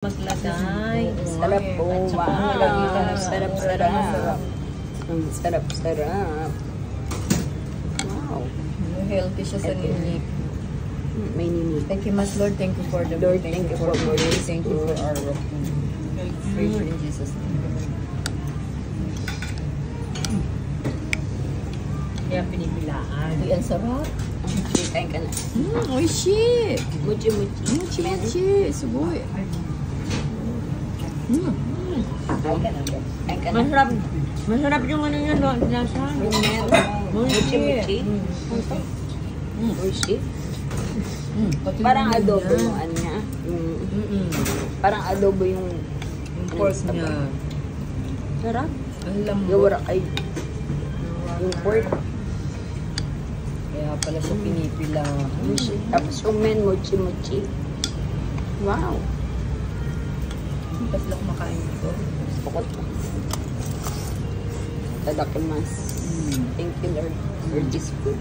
Maglagay. Sarap po. Wow. Sarap. Ang sarap. Wow. Healthy siya sa nini. May nini. Thank you much, Lord. Thank you for the Lord, thank you for more. Thank you for our work. Praise you in Jesus' name. Kaya pinipilaan. Uy, ang sarap. Kain ka na. Oishi! Muchi. Sugoy. Kain ka na. Masarap yung ano yun, nasa. Yung meron. Muchi. Muchi. Parang adobo yung ano niya. Parang adobo yung pork niya. Sarap. Ang lambot. Gawara kay yung pork. Kaya pala siya pinipila. Tapos yung men, mochi. Wow. Tapos lang kumakain dito. Pukot pa. Tadakimasu. Thank you, Lord, for this food.